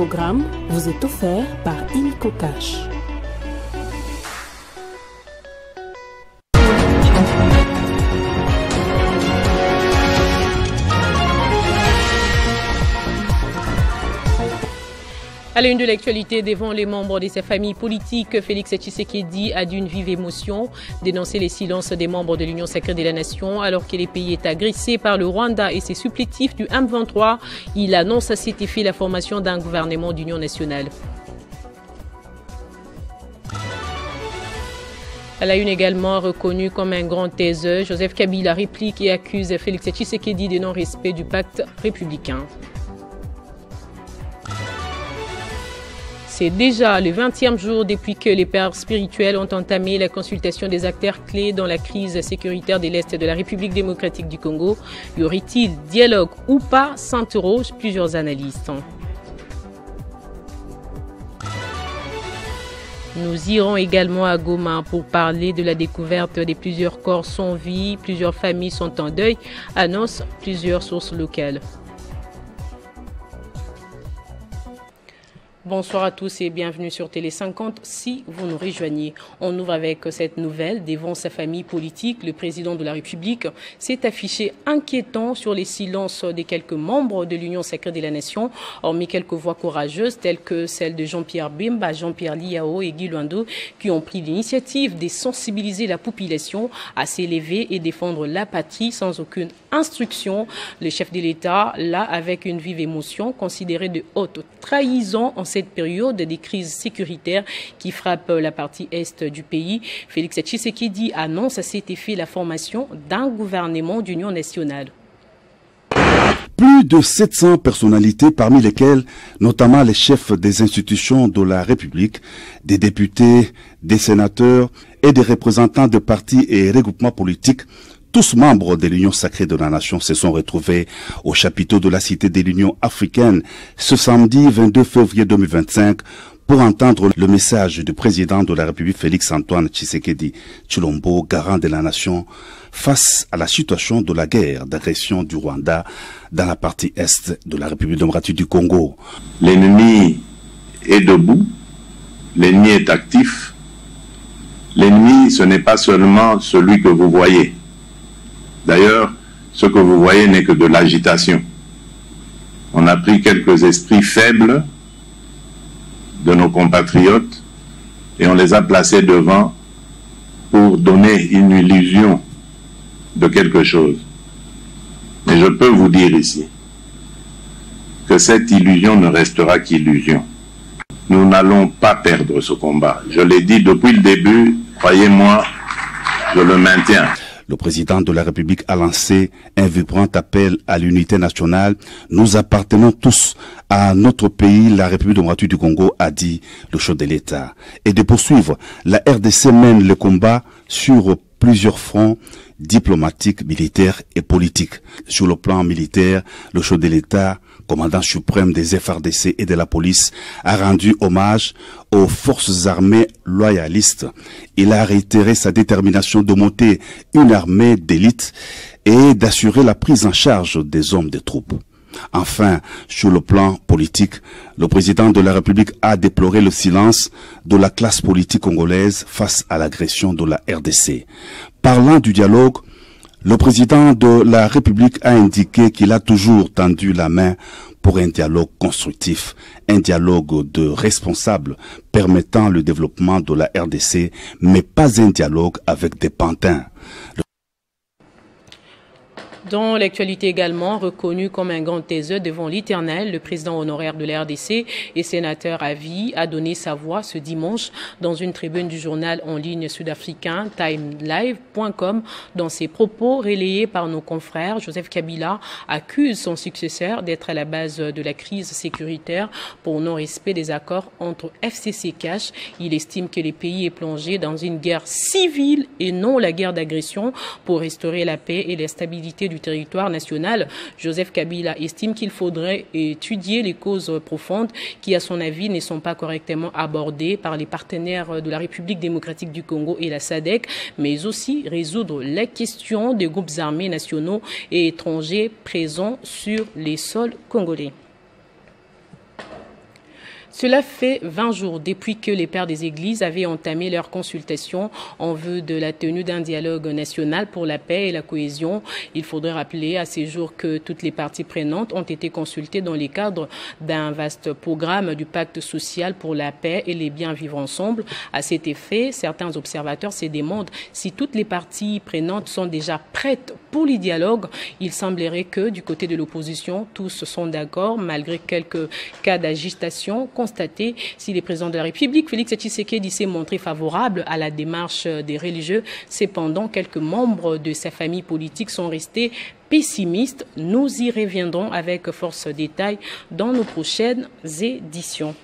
programme vous est offert par Illico Cash. À la une de l'actualité, devant les membres de sa famille politique, Félix Tshisekedi a d'une vive émotion dénoncé les silences des membres de l'Union sacrée de la Nation alors que le pays est agressé par le Rwanda et ses supplétifs du M23. Il annonce à cet effet la formation d'un gouvernement d'union nationale. À la une également, reconnu comme un grand taiseux, Joseph Kabila réplique et accuse Félix Tshisekedi de non-respect du pacte républicain. C'est déjà le 20e jour depuis que les pères spirituels ont entamé la consultation des acteurs clés dans la crise sécuritaire de l'Est de la République démocratique du Congo. Y aurait-il dialogue ou pas, s'interrogent plusieurs analystes. Nous irons également à Goma pour parler de la découverte de plusieurs corps sans vie. Plusieurs familles sont en deuil, annoncent plusieurs sources locales. Bonsoir à tous et bienvenue sur Télé 50 si vous nous rejoignez. On ouvre avec cette nouvelle. Devant sa famille politique, le président de la République s'est affiché inquiétant sur les silences des quelques membres de l'Union sacrée de la Nation, hormis quelques voix courageuses telles que celles de Jean-Pierre Bemba, Jean-Pierre Liao et Guy Luando qui ont pris l'initiative de sensibiliser la population à s'élever et défendre la patrie sans aucune instruction. Le chef de l'État, là, avec une vive émotion, considéré de haute trahison en cette période des crises sécuritaires qui frappent la partie est du pays. Félix Tshisekedi annonce à cet effet la formation d'un gouvernement d'union nationale. Plus de 700 personnalités, parmi lesquelles notamment les chefs des institutions de la République, des députés, des sénateurs et des représentants de partis et regroupements politiques, tous membres de l'Union sacrée de la Nation se sont retrouvés au chapiteau de la Cité de l'Union africaine ce samedi 22 février 2025 pour entendre le message du président de la République Félix-Antoine Tshisekedi Tshilombo, garant de la Nation, face à la situation de la guerre d'agression du Rwanda dans la partie est de la République démocratique du Congo. L'ennemi est debout, l'ennemi est actif. L'ennemi, ce n'est pas seulement celui que vous voyez. D'ailleurs, ce que vous voyez n'est que de l'agitation. On a pris quelques esprits faibles de nos compatriotes et on les a placés devant pour donner une illusion de quelque chose. Mais je peux vous dire ici que cette illusion ne restera qu'illusion. Nous n'allons pas perdre ce combat. Je l'ai dit depuis le début, croyez-moi, je le maintiens. Le président de la République a lancé un vibrant appel à l'unité nationale. Nous appartenons tous à notre pays, la République démocratique du Congo, a dit le chef de l'État. Et de poursuivre, la RDC mène le combat sur plusieurs fronts diplomatiques, militaires et politiques. Sur le plan militaire, le chef de l'État, commandant suprême des FARDC et de la police, a rendu hommage aux forces armées loyalistes. Il a réitéré sa détermination de monter une armée d'élite et d'assurer la prise en charge des hommes des troupes. Enfin, sur le plan politique, le président de la République a déploré le silence de la classe politique congolaise face à l'agression de la RDC. Parlant du dialogue, le président de la République a indiqué qu'il a toujours tendu la main pour un dialogue constructif, un dialogue de responsables permettant le développement de la RDC, mais pas un dialogue avec des pantins. Dans l'actualité également, reconnu comme un grand taiseux devant l'Éternel, le président honoraire de la RDC et sénateur à vie a donné sa voix ce dimanche dans une tribune du journal en ligne sud-africain timelive.com. Dans ses propos relayés par nos confrères, Joseph Kabila accuse son successeur d'être à la base de la crise sécuritaire pour non-respect des accords entre FCC-Cash. Il estime que le pays est plongé dans une guerre civile et non la guerre d'agression pour restaurer la paix et la stabilité du territoire national. Joseph Kabila estime qu'il faudrait étudier les causes profondes qui, à son avis, ne sont pas correctement abordées par les partenaires de la République démocratique du Congo et la SADC, mais aussi résoudre la question des groupes armés nationaux et étrangers présents sur les sols congolais. Cela fait 20 jours depuis que les pères des églises avaient entamé leur consultation en vue de la tenue d'un dialogue national pour la paix et la cohésion. Il faudrait rappeler à ces jours que toutes les parties prenantes ont été consultées dans le cadre d'un vaste programme du pacte social pour la paix et les biens vivre ensemble. À cet effet, certains observateurs se demandent si toutes les parties prenantes sont déjà prêtes pour les dialogues. Il semblerait que du côté de l'opposition, tous sont d'accord malgré quelques cas d'agitation constaté. Si le président de la République, Félix Tshisekedi, s'est montré favorable à la démarche des religieux, cependant, quelques membres de sa famille politique sont restés pessimistes. Nous y reviendrons avec force détails dans nos prochaines éditions.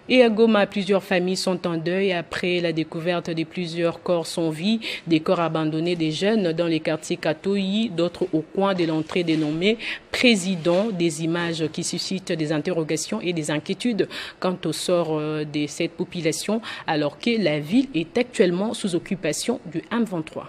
Et à Goma, plusieurs familles sont en deuil après la découverte de plusieurs corps sans vie, des corps abandonnés des jeunes dans les quartiers Katoyi, d'autres au coin de l'entrée dénommée Président, des images qui suscitent des interrogations et des inquiétudes quant au sort de cette population alors que la ville est actuellement sous occupation du M23.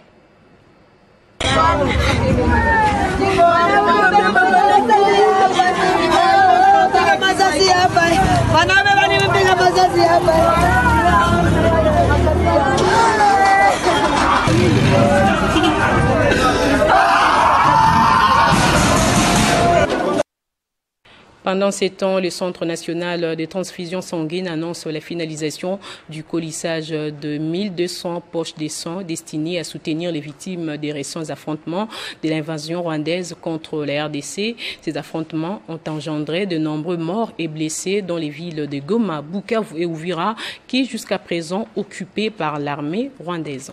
Pendant ces temps, le Centre national des transfusions sanguines annonce la finalisation du colissage de 1200 poches de sang destinées à soutenir les victimes des récents affrontements de l'invasion rwandaise contre la RDC. Ces affrontements ont engendré de nombreux morts et blessés dans les villes de Goma, Bukavu et Uvira, qui jusqu'à présent occupées par l'armée rwandaise.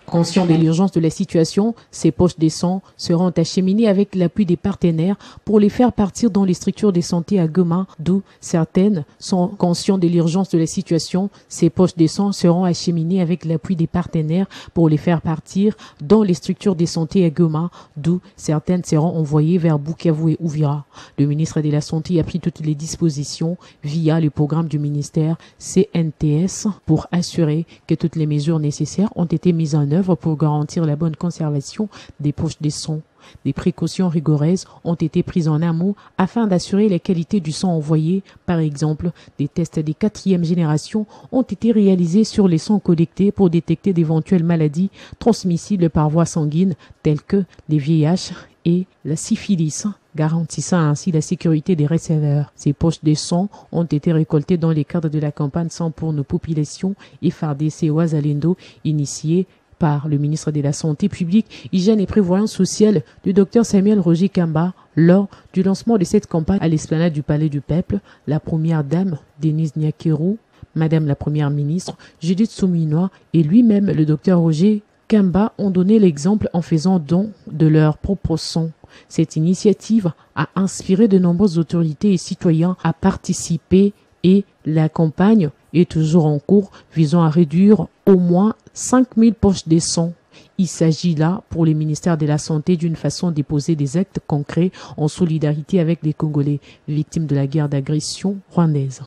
Conscient de l'urgence de la situation, ces poches de sang seront acheminées avec l'appui des partenaires pour les faire partir dans les structures de santé à Goma, d'où certaines sont conscientes de l'urgence de la situation. Ces poches de sang seront acheminées avec l'appui des partenaires pour les faire partir dans les structures de santé à Goma, d'où certaines seront envoyées vers Bukavu et Uvira. Le ministre de la Santé a pris toutes les dispositions via le programme du ministère CNTS pour assurer que toutes les mesures nécessaires ont été mises en œuvre pour garantir la bonne conservation des poches de sang. Des précautions rigoureuses ont été prises en amont afin d'assurer la qualité du sang envoyé. Par exemple, des tests de 4e génération ont été réalisés sur les sangs collectés pour détecter d'éventuelles maladies transmissibles par voie sanguine telles que les VIH et la syphilis, garantissant ainsi la sécurité des receveurs. Ces poches de sang ont été récoltées dans le cadre de la campagne Sang pour nos populations FARDC Wazalendo initiée par le ministre de la Santé publique, Hygiène et Prévoyance sociale, le Dr Samuel Roger Kamba. Lors du lancement de cette campagne à l'esplanade du Palais du Peuple, la première dame, Denise Nyakero, Madame la Première ministre, Judith Souminois et lui-même, le Dr Roger Kamba, ont donné l'exemple en faisant don de leur propre sang. Cette initiative a inspiré de nombreuses autorités et citoyens à participer et la campagne est toujours en cours visant à réduire au moins 5000 poches de sang. Il s'agit là pour les ministères de la Santé d'une façon de poser des actes concrets en solidarité avec les Congolais victimes de la guerre d'agression rwandaise.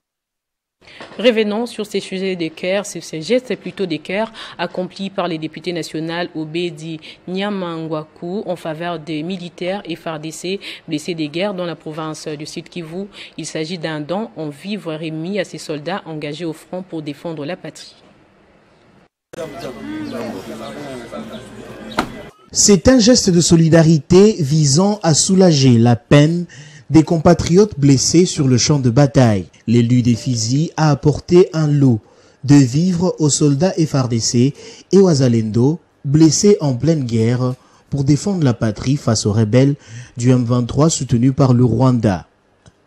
Revenons sur ces sujets d'équerre, ces gestes plutôt d'équerre accomplis par les députés nationaux Obedi Nyamangwaku en faveur des militaires FARDC blessés des guerres dans la province du Sud Kivu. Il s'agit d'un don en vivres remis à ces soldats engagés au front pour défendre la patrie. C'est un geste de solidarité visant à soulager la peine des compatriotes blessés sur le champ de bataille. L'élu des Fizi a apporté un lot de vivres aux soldats FARDC et Wazalendo blessés en pleine guerre pour défendre la patrie face aux rebelles du M23 soutenus par le Rwanda.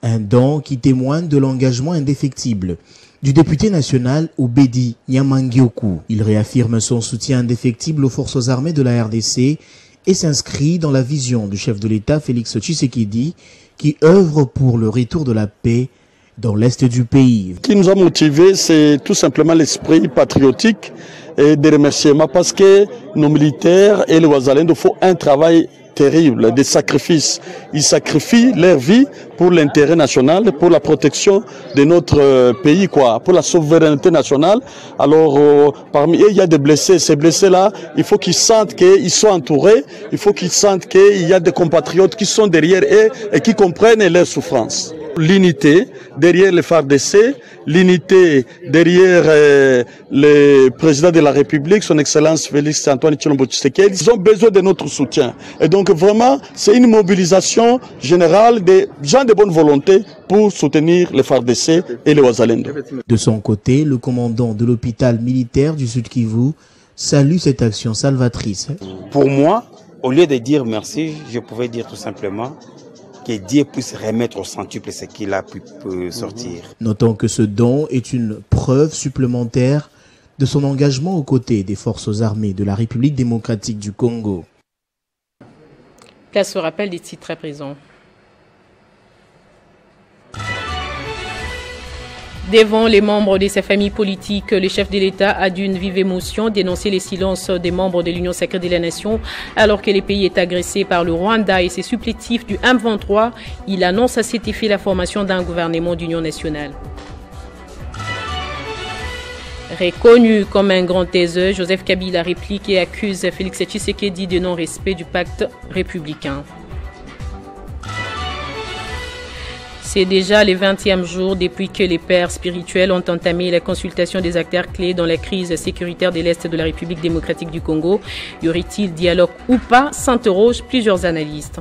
Un don qui témoigne de l'engagement indéfectible du député national Obedi Nyamangioku. Il réaffirme son soutien indéfectible aux forces armées de la RDC et s'inscrit dans la vision du chef de l'État Félix Tshisekedi qui œuvre pour le retour de la paix dans l'est du pays. Ce qui nous a motivés, c'est tout simplement l'esprit patriotique et des remerciements parce que nos militaires et les Wazalendo font un travail terrible, des sacrifices. Ils sacrifient leur vie pour l'intérêt national, pour la protection de notre pays, quoi, pour la souveraineté nationale. Alors, parmi eux, il y a des blessés. Ces blessés-là, il faut qu'ils sentent qu'ils sont entourés, il faut qu'ils sentent qu'il y a des compatriotes qui sont derrière eux et qui comprennent leurs souffrances. L'unité derrière les FARDC, l'unité derrière le président de la République, son Excellence Félix Antoine Tshilombo Tshisekedi, ils ont besoin de notre soutien. Et donc vraiment, c'est une mobilisation générale des gens de bonne volonté pour soutenir les FARDC et les Wazalendo. De son côté, le commandant de l'hôpital militaire du Sud Kivu salue cette action salvatrice. Pour moi, au lieu de dire merci, je pouvais dire tout simplement que Dieu puisse remettre au centuple ce qu'il a pu sortir. Notons que ce don est une preuve supplémentaire de son engagement aux côtés des forces armées de la République démocratique du Congo. Place au rappel des titres à présent. Devant les membres de sa famille politique, le chef de l'État a d'une vive émotion dénoncé les silences des membres de l'Union sacrée de la Nation. Alors que le pays est agressé par le Rwanda et ses supplétifs du M23, il annonce à cet effet la formation d'un gouvernement d'union nationale. Reconnu comme un grand taiseux, Joseph Kabila réplique et accuse Félix Tshisekedi de non-respect du pacte républicain. C'est déjà le 20e jour depuis que les pères spirituels ont entamé la consultation des acteurs clés dans la crise sécuritaire de l'Est de la République démocratique du Congo. Y aurait-il dialogue ou pas, s'interrogent plusieurs analystes.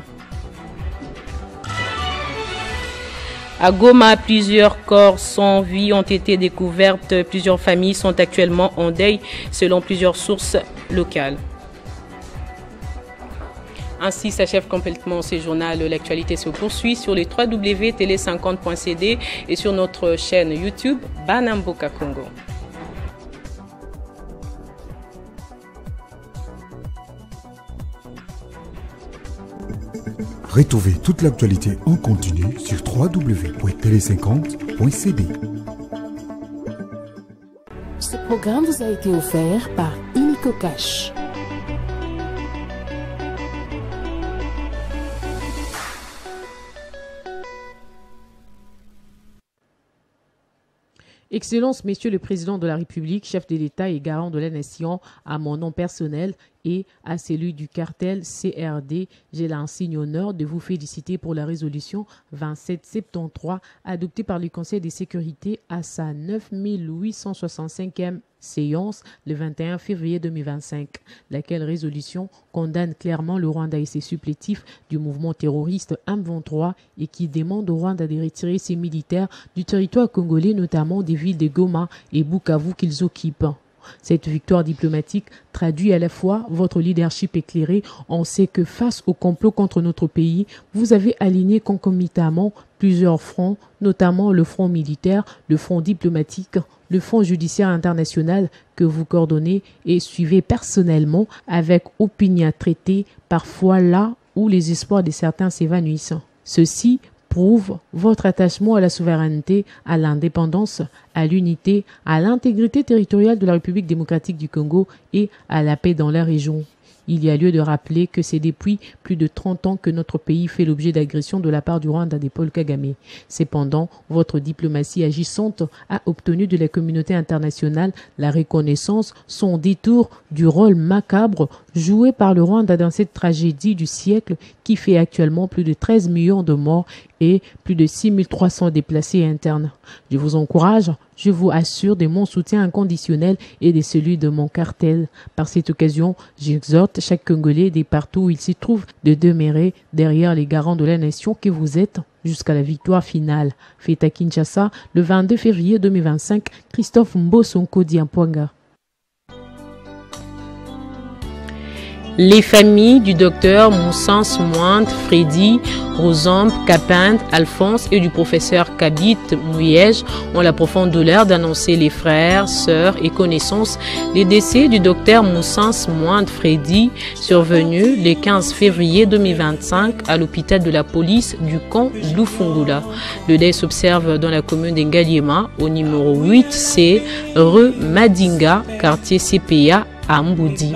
À Goma, plusieurs corps sans vie ont été découverts. Plusieurs familles sont actuellement en deuil, selon plusieurs sources locales. Ainsi s'achève complètement ce journal. L'actualité se poursuit sur les www.tele50.cd et sur notre chaîne YouTube Banamboka Congo. Retrouvez toute l'actualité en continu sur www.tele50.cd. Ce programme vous a été offert par Illico Cash. Excellences, Messieurs le Président de la République, chef de l'État et garant de la Nation, à mon nom personnel et à celui du cartel CRD, j'ai l'insigne honneur de vous féliciter pour la résolution 2773 adoptée par le Conseil de sécurité à sa 9865e séance le 21 février 2025. Laquelle résolution condamne clairement le Rwanda et ses supplétifs du mouvement terroriste M23 et qui demande au Rwanda de retirer ses militaires du territoire congolais, notamment des villes de Goma et Bukavu qu'ils occupent. Cette victoire diplomatique traduit à la fois votre leadership éclairé. On sait que face au complot contre notre pays, vous avez aligné concomitamment plusieurs fronts, notamment le front militaire, le front diplomatique, le front judiciaire international que vous coordonnez et suivez personnellement avec opiniâtreté, parfois là où les espoirs de certains s'évanouissent. Ceci prouve votre attachement à la souveraineté, à l'indépendance, à l'unité, à l'intégrité territoriale de la République démocratique du Congo et à la paix dans la région. Il y a lieu de rappeler que c'est depuis plus de 30 ans que notre pays fait l'objet d'agressions de la part du Rwanda de Paul Kagame. Cependant, votre diplomatie agissante a obtenu de la communauté internationale la reconnaissance, son détour du rôle macabre joué par le Rwanda dans cette tragédie du siècle qui fait actuellement plus de 13 millions de morts et plus de 6300 déplacés internes. Je vous encourage, je vous assure de mon soutien inconditionnel et de celui de mon cartel. Par cette occasion, j'exhorte chaque Congolais des partout où il s'y trouve de demeurer derrière les garants de la nation que vous êtes jusqu'à la victoire finale. Fête à Kinshasa, le 22 février 2025, Christophe Mbosonko Diampwanga. Les familles du docteur Moussens Mointe, Freddy, Rosambe, Capinte, Alphonse et du professeur Kabit Mouyej ont la profonde douleur d'annoncer les frères, sœurs et connaissances les décès du docteur Moussens Mointe, Freddy, survenu le 15 février 2025 à l'hôpital de la police du camp d'Ufungula. Le deuil s'observe dans la commune d'Engaliema, au numéro 8C, rue Madinga, quartier CPA à Mboudi.